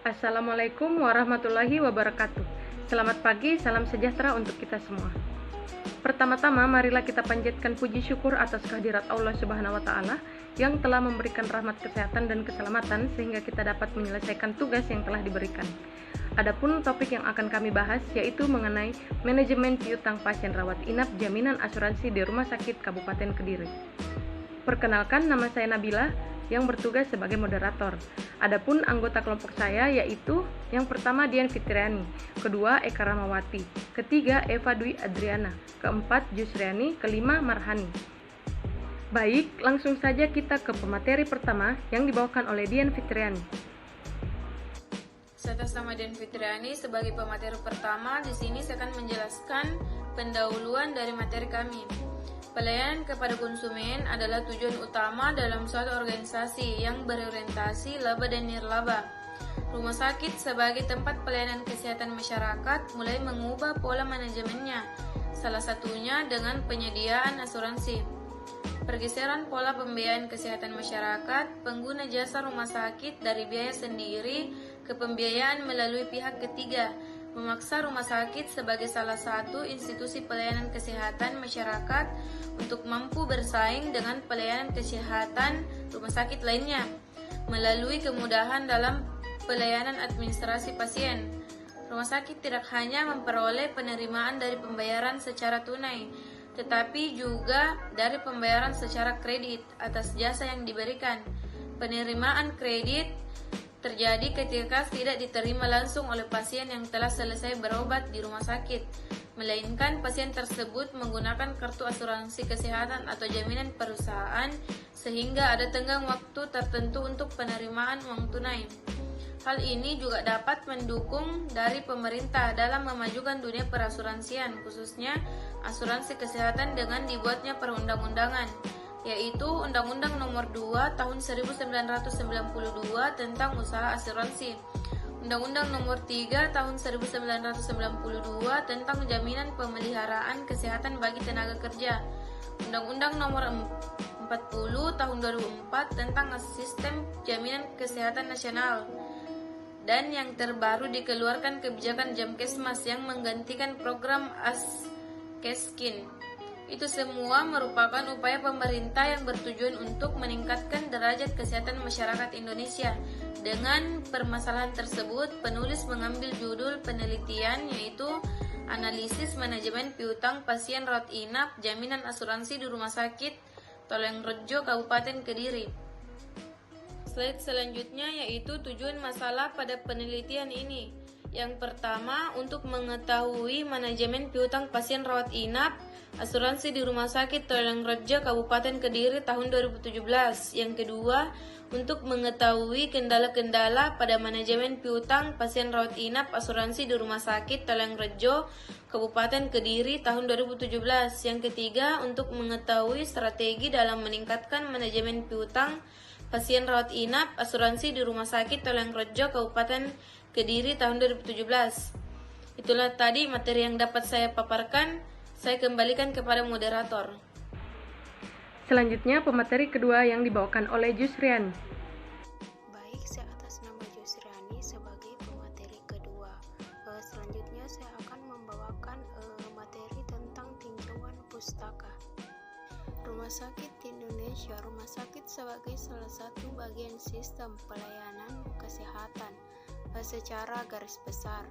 Assalamualaikum warahmatullahi wabarakatuh. Selamat pagi, salam sejahtera untuk kita semua. Pertama-tama, marilah kita panjatkan puji syukur atas kehadirat Allah Subhanahu wa Ta'ala yang telah memberikan rahmat kesehatan dan keselamatan sehingga kita dapat menyelesaikan tugas yang telah diberikan. Adapun topik yang akan kami bahas yaitu mengenai manajemen piutang pasien rawat inap jaminan asuransi di Rumah Sakit Kabupaten Kediri. Perkenalkan, nama saya Nabila yang bertugas sebagai moderator. Adapun anggota kelompok saya yaitu yang pertama Dian Fitriani, kedua Eka Ramawati, ketiga Eva Dwi Adriana, keempat Jusriani, kelima Marhani. Baik, langsung saja kita ke pemateri pertama yang dibawakan oleh Dian Fitriani. Saya atas nama Dian Fitriani sebagai pemateri pertama. Di sini saya akan menjelaskan pendahuluan dari materi kami. Pelayanan kepada konsumen adalah tujuan utama dalam suatu organisasi yang berorientasi laba dan nirlaba. Rumah sakit sebagai tempat pelayanan kesehatan masyarakat mulai mengubah pola manajemennya, salah satunya dengan penyediaan asuransi. Pergeseran pola pembiayaan kesehatan masyarakat, pengguna jasa rumah sakit dari biaya sendiri ke pembiayaan melalui pihak ketiga, memaksa rumah sakit sebagai salah satu institusi pelayanan kesehatan masyarakat untuk mampu bersaing dengan pelayanan kesehatan rumah sakit lainnya melalui kemudahan dalam pelayanan administrasi pasien. Rumah sakit tidak hanya memperoleh penerimaan dari pembayaran secara tunai, tetapi juga dari pembayaran secara kredit atas jasa yang diberikan. Penerimaan kredit terjadi ketika tidak diterima langsung oleh pasien yang telah selesai berobat di rumah sakit, melainkan pasien tersebut menggunakan kartu asuransi kesehatan atau jaminan perusahaan sehingga ada tenggang waktu tertentu untuk penerimaan uang tunai. Hal ini juga dapat mendukung dari pemerintah dalam memajukan dunia perasuransian, khususnya asuransi kesehatan dengan dibuatnya perundang-undangan, yaitu Undang-Undang Nomor 2 Tahun 1992 tentang usaha asuransi, Undang-Undang Nomor 3 Tahun 1992 tentang jaminan pemeliharaan kesehatan bagi tenaga kerja, Undang-Undang Nomor 40 Tahun 2004 tentang Sistem Jaminan Kesehatan Nasional, dan yang terbaru dikeluarkan kebijakan Jamkesmas yang menggantikan program Askeskin. Itu semua merupakan upaya pemerintah yang bertujuan untuk meningkatkan derajat kesehatan masyarakat Indonesia. Dengan permasalahan tersebut, penulis mengambil judul penelitian yaitu Analisis Manajemen Piutang Pasien Rawat Inap Jaminan Asuransi di Rumah Sakit Tolengrejo Kabupaten Kediri. Slide selanjutnya yaitu tujuan masalah pada penelitian ini. Yang pertama, untuk mengetahui manajemen piutang pasien rawat inap asuransi di Rumah Sakit Tolengrejo Kabupaten Kediri tahun 2017. Yang kedua, untuk mengetahui kendala-kendala pada manajemen piutang pasien rawat inap asuransi di Rumah Sakit Tolengrejo Kabupaten Kediri tahun 2017. Yang ketiga, untuk mengetahui strategi dalam meningkatkan manajemen piutang pasien rawat inap asuransi di Rumah Sakit Tolengrejo Kabupaten Kediri tahun 2017. Itulah tadi materi yang dapat saya paparkan. Saya kembalikan kepada moderator. Selanjutnya pemateri kedua yang dibawakan oleh Jusriani. Baik, saya atas nama Jusriani sebagai pemateri kedua. Selanjutnya saya akan membawakan materi tentang tinjauan pustaka. Rumah sakit di Indonesia, rumah sakit sebagai salah satu bagian sistem pelayanan kesehatan secara garis besar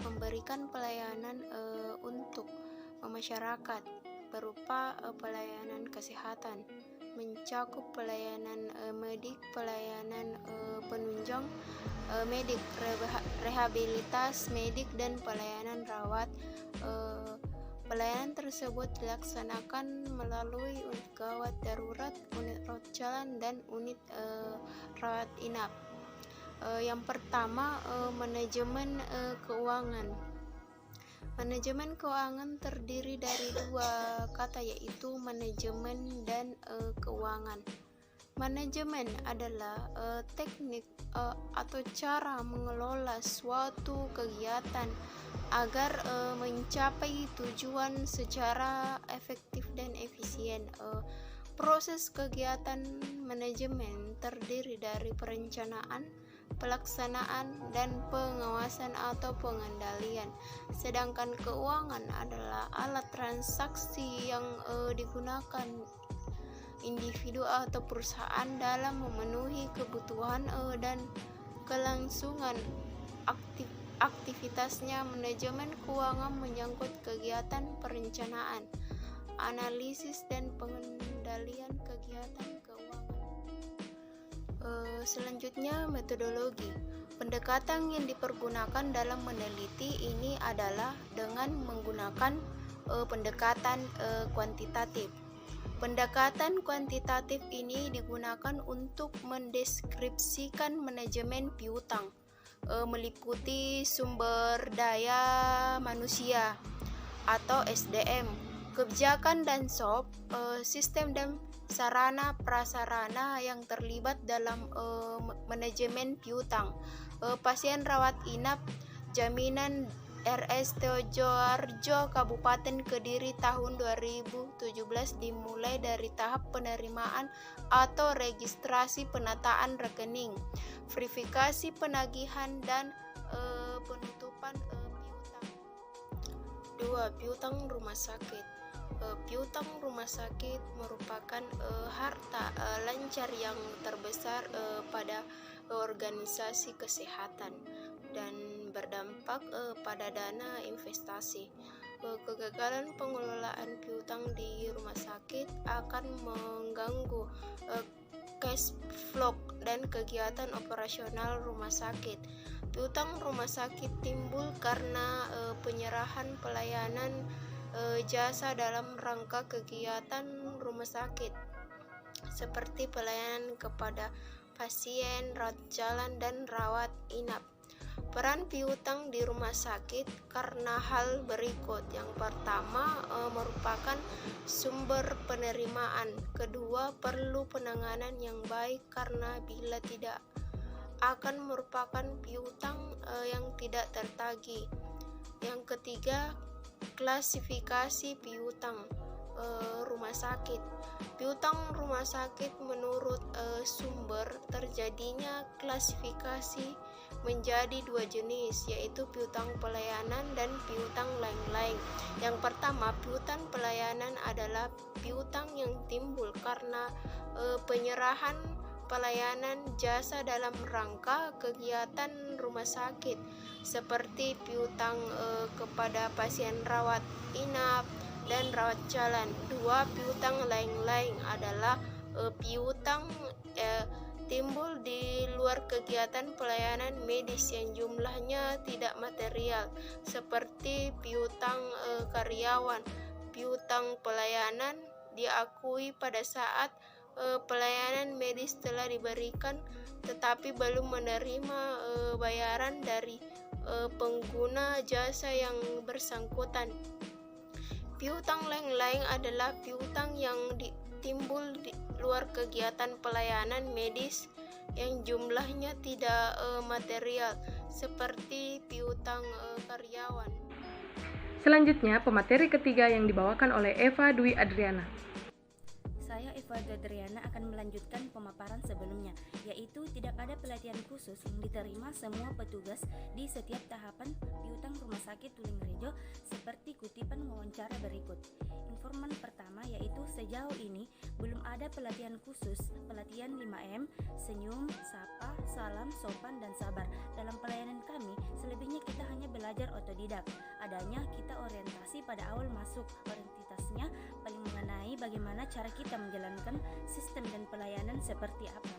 memberikan pelayanan untuk masyarakat berupa pelayanan kesehatan, mencakup pelayanan medik, pelayanan penunjang medik, rehabilitas medik, dan pelayanan rawat. Pelayanan tersebut dilaksanakan melalui unit gawat darurat, unit rawat jalan, dan unit rawat inap. Yang pertama, manajemen keuangan. Manajemen keuangan terdiri dari dua kata, yaitu manajemen dan keuangan. Manajemen adalah teknik atau cara mengelola suatu kegiatan agar mencapai tujuan secara efektif dan efisien. Proses kegiatan manajemen terdiri dari perencanaan, pelaksanaan, dan pengawasan atau pengendalian. Sedangkan keuangan adalah alat transaksi yang digunakan individu atau perusahaan dalam memenuhi kebutuhan dan kelangsungan aktivitasnya. Manajemen keuangan menyangkut kegiatan perencanaan, analisis, dan pengendalian kegiatan keuangan. Selanjutnya, metodologi. Pendekatan yang dipergunakan dalam meneliti ini adalah dengan menggunakan pendekatan kuantitatif. Pendekatan kuantitatif ini digunakan untuk mendeskripsikan manajemen piutang, meliputi sumber daya manusia atau SDM, kebijakan dan sistem dan sarana prasarana yang terlibat dalam manajemen piutang. Pasien rawat inap jaminan RS Tejoharjo Kabupaten Kediri tahun 2017 dimulai dari tahap penerimaan atau registrasi penataan rekening, verifikasi penagihan, dan penutupan piutang. 2. Piutang rumah sakit. Piutang rumah sakit merupakan harta lancar yang terbesar pada organisasi kesehatan dan berdampak pada dana investasi. Kegagalan pengelolaan piutang di rumah sakit akan mengganggu cash flow dan kegiatan operasional rumah sakit. Piutang rumah sakit timbul karena penyerahan pelayanan jasa dalam rangka kegiatan rumah sakit seperti pelayanan kepada pasien, rawat jalan, dan rawat inap. Peran piutang di rumah sakit karena hal berikut. Yang pertama, merupakan sumber penerimaan. Kedua, perlu penanganan yang baik karena bila tidak akan merupakan piutang yang tidak tertagih. Yang ketiga, klasifikasi piutang rumah sakit. Piutang rumah sakit menurut sumber terjadinya klasifikasi menjadi dua jenis, yaitu piutang pelayanan dan piutang lain-lain. Yang pertama, piutang pelayanan adalah piutang yang timbul karena penyerahan pelayanan jasa dalam rangka kegiatan rumah sakit seperti piutang kepada pasien rawat inap dan rawat jalan. 2. Piutang lain-lain adalah piutang timbul di luar kegiatan pelayanan medis yang jumlahnya tidak material seperti piutang karyawan. Piutang pelayanan diakui pada saat pelayanan medis telah diberikan tetapi belum menerima bayaran dari pengguna jasa yang bersangkutan. Piutang lain-lain adalah piutang yang timbul di luar kegiatan pelayanan medis yang jumlahnya tidak material seperti piutang karyawan. Selanjutnya, pemateri ketiga yang dibawakan oleh Eva Dwi Adriana. Saya Eva Dwi Adriana akan melanjutkan pemaparan sebelumnya, yaitu tidak ada pelatihan khusus yang diterima semua petugas di setiap tahapan piutang rumah sakit Tulingrejo seperti kutipan wawancara berikut. Informan pertama yaitu sejauh ini belum ada pelatihan khusus, pelatihan 5M, senyum, sapa, salam, sopan, dan sabar. Dalam pelayanan kami, selebihnya kita hanya belajar otodidak. Adanya kita orientasi pada awal masuk, orientasinya paling mengenai bagaimana cara kita menjalankan sistem dan pelayanan seperti apa.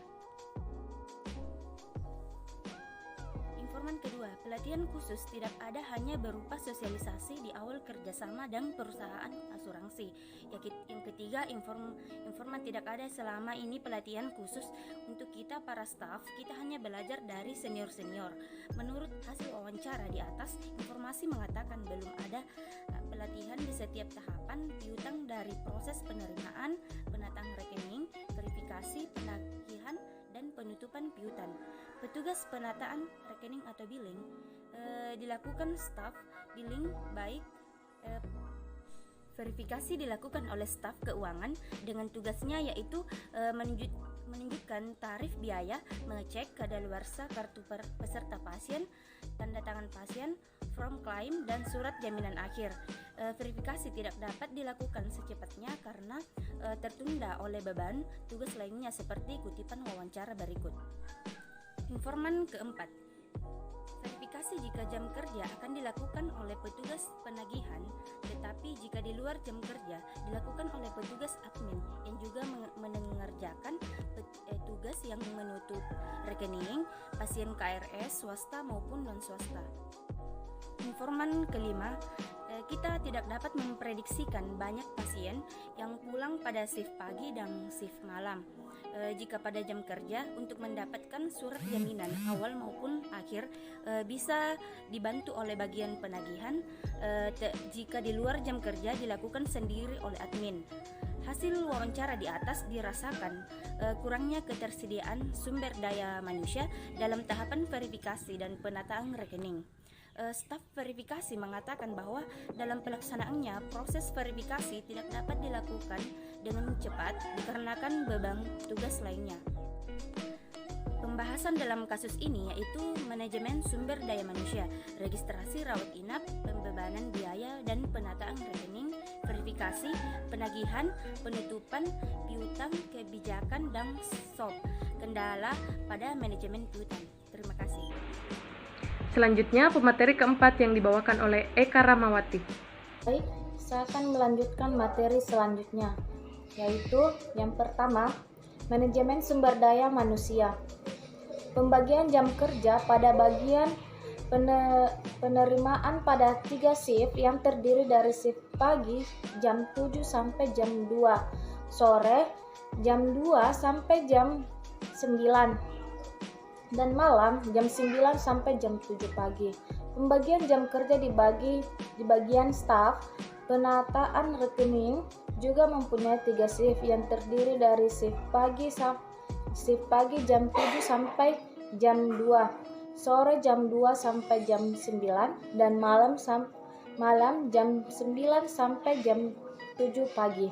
Informan kedua, pelatihan khusus tidak ada hanya berupa sosialisasi di awal kerjasama dan perusahaan asuransi. Yang ketiga, informan tidak ada selama ini pelatihan khusus untuk kita para staf, kita hanya belajar dari senior-senior. Menurut hasil wawancara di atas, informasi mengatakan belum ada pelatihan di setiap tahapan piutang dari proses penerimaan, penataan rekening, verifikasi, penutupan piutang. Petugas penataan rekening atau billing dilakukan staf billing baik verifikasi dilakukan oleh staf keuangan dengan tugasnya yaitu menunjukkan tarif biaya, mengecek kadaluarsa kartu peserta pasien, tanda tangan pasien, form klaim, dan surat jaminan akhir. Verifikasi tidak dapat dilakukan secepatnya karena tertunda oleh beban tugas lainnya seperti kutipan wawancara berikut. Informan keempat, verifikasi jika jam kerja akan dilakukan oleh petugas penagihan, tetapi jika di luar jam kerja dilakukan oleh petugas admin yang juga mengerjakan tugas yang menutup rekening pasien KRS swasta maupun non swasta. Informan kelima, kita tidak dapat memprediksikan banyak pasien yang pulang pada shift pagi dan shift malam. Jika pada jam kerja untuk mendapatkan surat jaminan awal maupun akhir bisa dibantu oleh bagian penagihan, jika di luar jam kerja dilakukan sendiri oleh admin. Hasil wawancara di atas dirasakan kurangnya ketersediaan sumber daya manusia dalam tahapan verifikasi dan penataan rekening. Staf verifikasi mengatakan bahwa dalam pelaksanaannya proses verifikasi tidak dapat dilakukan dengan cepat dikarenakan beban tugas lainnya. Pembahasan dalam kasus ini yaitu manajemen sumber daya manusia, registrasi rawat inap, pembebanan biaya dan penataan rekening, verifikasi, penagihan, penutupan piutang, kebijakan dan SOP, kendala pada manajemen piutang. Terima kasih. Selanjutnya, pemateri keempat yang dibawakan oleh Eka Ramawati. Baik, saya akan melanjutkan materi selanjutnya, yaitu yang pertama, manajemen sumber daya manusia. Pembagian jam kerja pada bagian penerimaan pada 3 shift yang terdiri dari shift pagi jam 7 sampai jam 2, sore jam 2 sampai jam 9, dan malam jam 9 sampai jam 7 pagi. Pembagian jam kerja dibagi di bagian staf penataan rekening juga mempunyai 3 shift yang terdiri dari shift pagi jam 7 sampai jam 2, sore jam 2 sampai jam 9, dan malam jam 9 sampai jam 7 pagi.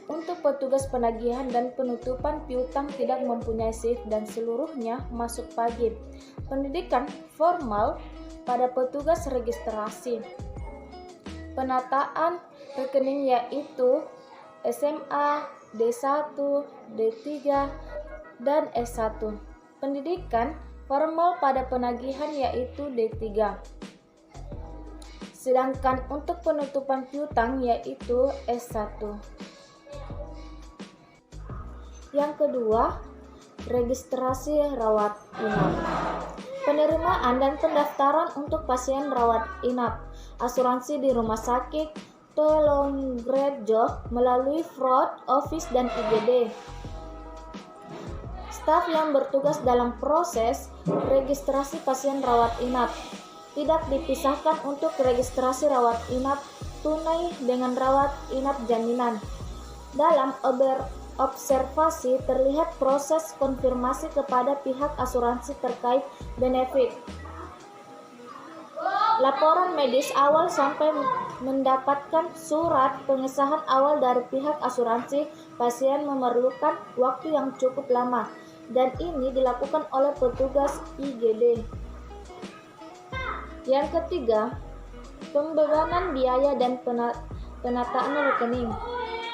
Untuk petugas penagihan dan penutupan piutang tidak mempunyai shift dan seluruhnya masuk pagi. Pendidikan formal pada petugas registrasi penataan rekening yaitu SMA, D1, D3, dan S1. Pendidikan formal pada penagihan yaitu D3. Sedangkan untuk penutupan piutang yaitu S1. Yang kedua, registrasi rawat inap. Penerimaan dan pendaftaran untuk pasien rawat inap asuransi di rumah sakit Tolongrejo melalui fraud office dan IGD. Staf yang bertugas dalam proses registrasi pasien rawat inap tidak dipisahkan untuk registrasi rawat inap tunai dengan rawat inap jaminan. Dalam observasi terlihat proses konfirmasi kepada pihak asuransi terkait benefit, laporan medis awal sampai mendapatkan surat pengesahan awal dari pihak asuransi. Pasien memerlukan waktu yang cukup lama dan ini dilakukan oleh petugas IGD. Yang ketiga, pembebanan biaya dan penataan rekening.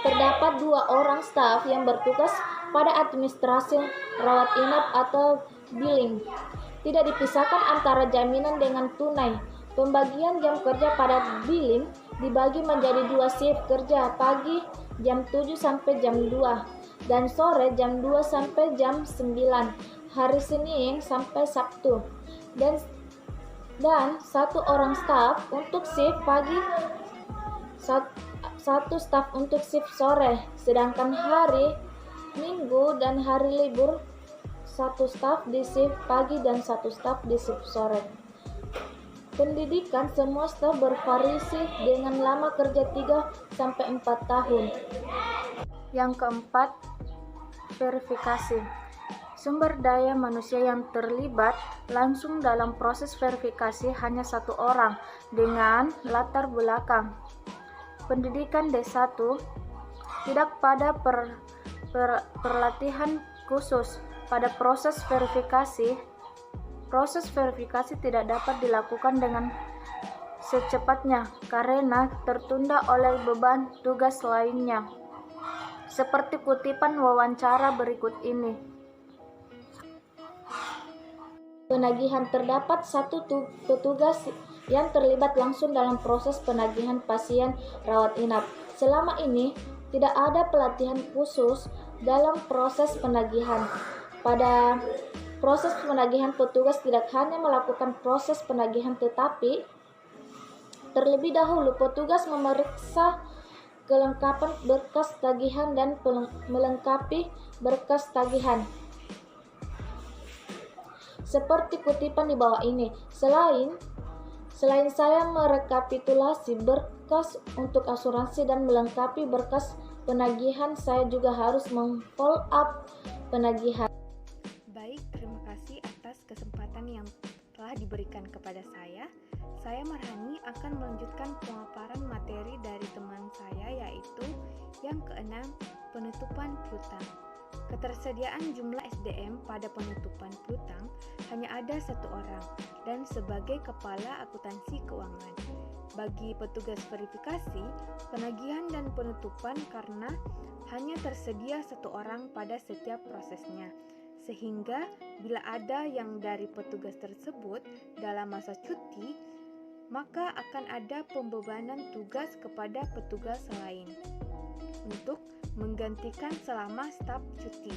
Terdapat 2 orang staf yang bertugas pada administrasi rawat inap atau billing. Tidak dipisahkan antara jaminan dengan tunai. Pembagian jam kerja pada billing dibagi menjadi 2 shift kerja, pagi jam 7 sampai jam 2 dan sore jam 2 sampai jam 9, hari Senin sampai Sabtu. Dan 1 orang staf untuk shift pagi, 1 staf untuk shift sore, sedangkan hari Minggu dan hari libur 1 staf di shift pagi dan 1 staf di shift sore. Pendidikan semua staf bervariasi dengan lama kerja 3-4 tahun. Yang keempat, verifikasi. Sumber daya manusia yang terlibat langsung dalam proses verifikasi hanya 1 orang dengan latar belakang pendidikan D1, tidak pada pelatihan khusus pada proses verifikasi. Proses verifikasi tidak dapat dilakukan dengan secepatnya karena tertunda oleh beban tugas lainnya. Seperti kutipan wawancara berikut ini. Penagihan: terdapat 1 petugas yang terlibat langsung dalam proses penagihan pasien rawat inap. Selama ini tidak ada pelatihan khusus dalam proses penagihan. Pada proses penagihan, petugas tidak hanya melakukan proses penagihan, tetapi terlebih dahulu petugas memeriksa kelengkapan berkas tagihan dan melengkapi berkas tagihan. Seperti kutipan di bawah ini, selain saya merekapitulasi berkas untuk asuransi dan melengkapi berkas penagihan, saya juga harus meng-follow up penagihan. Baik, terima kasih atas kesempatan yang telah diberikan kepada saya. Saya Marhani akan melanjutkan pemaparan materi dari teman saya, yaitu yang ke-6, penutupan piutang. Ketersediaan jumlah SDM pada penutupan piutang hanya ada 1 orang dan sebagai kepala akuntansi keuangan. Bagi petugas verifikasi, penagihan dan penutupan karena hanya tersedia 1 orang pada setiap prosesnya. Sehingga bila ada yang dari petugas tersebut dalam masa cuti, maka akan ada pembebanan tugas kepada petugas lain untuk menggantikan selama staf cuti.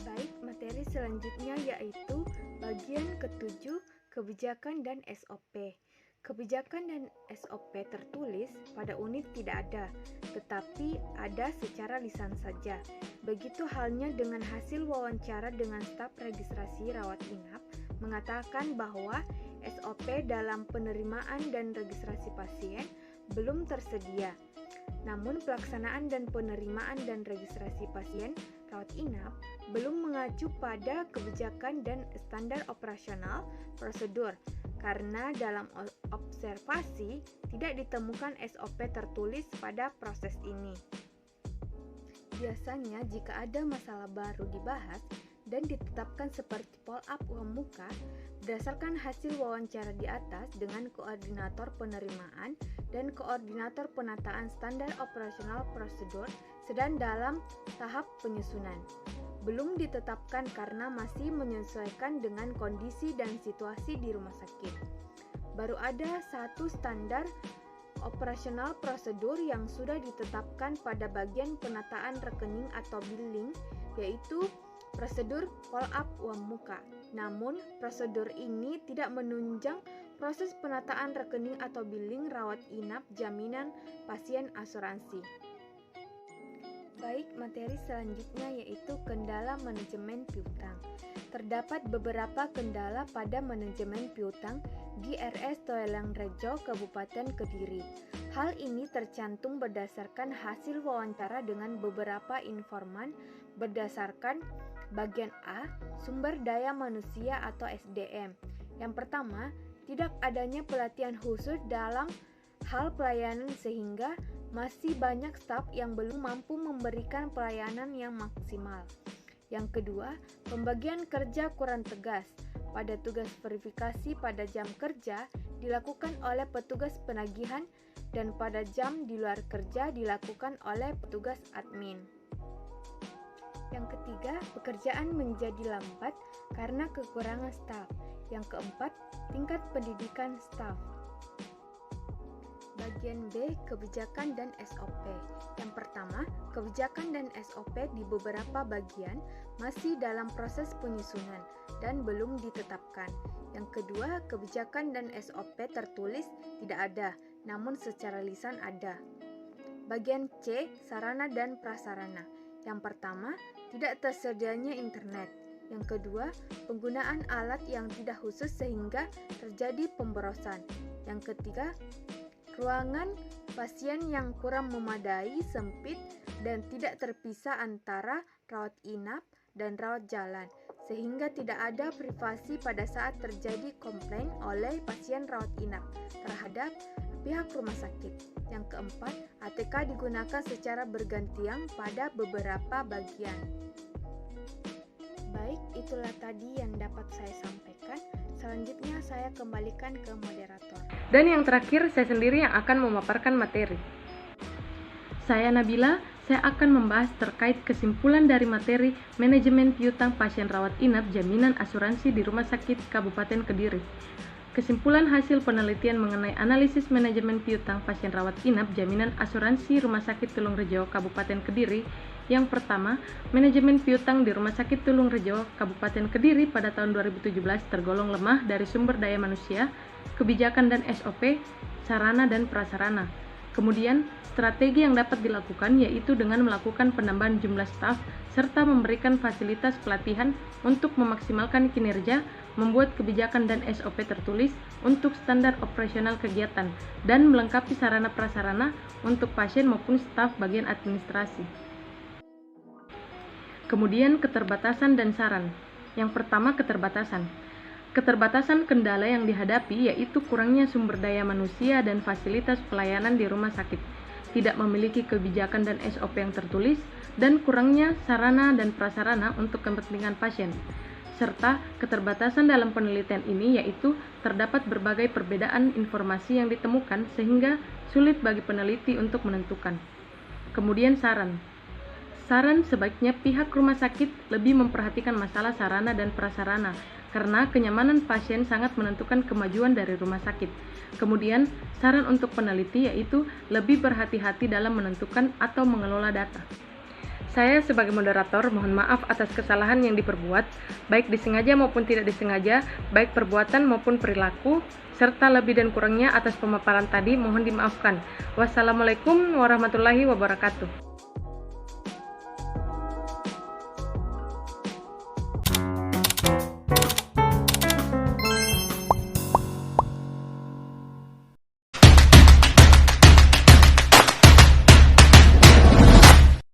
Baik, materi selanjutnya yaitu bagian ke-7, kebijakan dan SOP. Kebijakan dan SOP tertulis pada unit tidak ada, tetapi ada secara lisan saja. Begitu halnya dengan hasil wawancara dengan staf registrasi rawat inap mengatakan bahwa SOP dalam penerimaan dan registrasi pasien belum tersedia. Namun pelaksanaan dan penerimaan dan registrasi pasien rawat inap belum mengacu pada kebijakan dan standar operasional prosedur karena dalam observasi tidak ditemukan SOP tertulis pada proses ini. Biasanya jika ada masalah baru dibahas dan ditetapkan seperti follow-up uang muka berdasarkan hasil wawancara di atas dengan koordinator penerimaan dan koordinator penataan standar operasional prosedur sedang dalam tahap penyusunan. Belum ditetapkan karena masih menyesuaikan dengan kondisi dan situasi di rumah sakit. Baru ada 1 standar operasional prosedur yang sudah ditetapkan pada bagian penataan rekening atau billing, yaitu prosedur follow-up uang muka. Namun, prosedur ini tidak menunjang proses penataan rekening atau billing rawat inap jaminan pasien asuransi. Baik, materi selanjutnya yaitu kendala manajemen piutang. Terdapat beberapa kendala pada manajemen piutang di RS Toelangrejo, Kabupaten Kediri. Hal ini tercantum berdasarkan hasil wawancara dengan beberapa informan berdasarkan bagian A, sumber daya manusia atau SDM. Yang pertama, tidak adanya pelatihan khusus dalam hal pelayanan sehingga masih banyak staf yang belum mampu memberikan pelayanan yang maksimal. Yang kedua, pembagian kerja kurang tegas. Pada tugas verifikasi pada jam kerja dilakukan oleh petugas penagihan dan pada jam di luar kerja dilakukan oleh petugas admin. Yang ketiga, pekerjaan menjadi lambat karena kekurangan staf. Yang keempat, tingkat pendidikan staf. Bagian B, kebijakan dan SOP. Yang pertama, kebijakan dan SOP di beberapa bagian masih dalam proses penyusunan dan belum ditetapkan. Yang kedua, kebijakan dan SOP tertulis tidak ada, namun secara lisan ada. Bagian C, sarana dan prasarana. Yang pertama, tidak tersedianya internet. Yang kedua, penggunaan alat yang tidak khusus sehingga terjadi pemborosan. Yang ketiga, Ruangan pasien yang kurang memadai, sempit, dan tidak terpisah antara rawat inap dan rawat jalan, sehingga tidak ada privasi pada saat terjadi komplain oleh pasien rawat inap terhadap pihak rumah sakit. Yang keempat, ATK digunakan secara bergantian pada beberapa bagian. Baik, itulah tadi yang dapat saya sampaikan. Selanjutnya saya kembalikan ke moderator. Dan yang terakhir, saya sendiri yang akan memaparkan materi. Saya Nabila, saya akan membahas terkait kesimpulan dari materi Manajemen Piutang Pasien Rawat Inap Jaminan Asuransi di Rumah Sakit Kabupaten Kediri. Kesimpulan hasil penelitian mengenai analisis manajemen piutang pasien rawat inap jaminan asuransi Rumah Sakit Tulungrejo Kabupaten Kediri. Yang pertama, manajemen piutang di Rumah Sakit Tulungrejo Kabupaten Kediri pada tahun 2017 tergolong lemah dari sumber daya manusia, kebijakan dan SOP, sarana dan prasarana. Kemudian, strategi yang dapat dilakukan yaitu dengan melakukan penambahan jumlah staf serta memberikan fasilitas pelatihan untuk memaksimalkan kinerja, membuat kebijakan dan SOP tertulis untuk standar operasional kegiatan, dan melengkapi sarana prasarana untuk pasien maupun staf bagian administrasi. Kemudian keterbatasan dan saran. Yang pertama, keterbatasan. Keterbatasan kendala yang dihadapi yaitu kurangnya sumber daya manusia dan fasilitas pelayanan di rumah sakit, tidak memiliki kebijakan dan SOP yang tertulis, dan kurangnya sarana dan prasarana untuk kepentingan pasien. Serta keterbatasan dalam penelitian ini yaitu terdapat berbagai perbedaan informasi yang ditemukan sehingga sulit bagi peneliti untuk menentukan. Kemudian saran. Saran sebaiknya pihak rumah sakit lebih memperhatikan masalah sarana dan prasarana karena kenyamanan pasien sangat menentukan kemajuan dari rumah sakit. Kemudian saran untuk peneliti yaitu lebih berhati-hati dalam menentukan atau mengelola data. Saya sebagai moderator mohon maaf atas kesalahan yang diperbuat, baik disengaja maupun tidak disengaja, baik perbuatan maupun perilaku, serta lebih dan kurangnya atas pemaparan tadi mohon dimaafkan. Wassalamualaikum warahmatullahi wabarakatuh.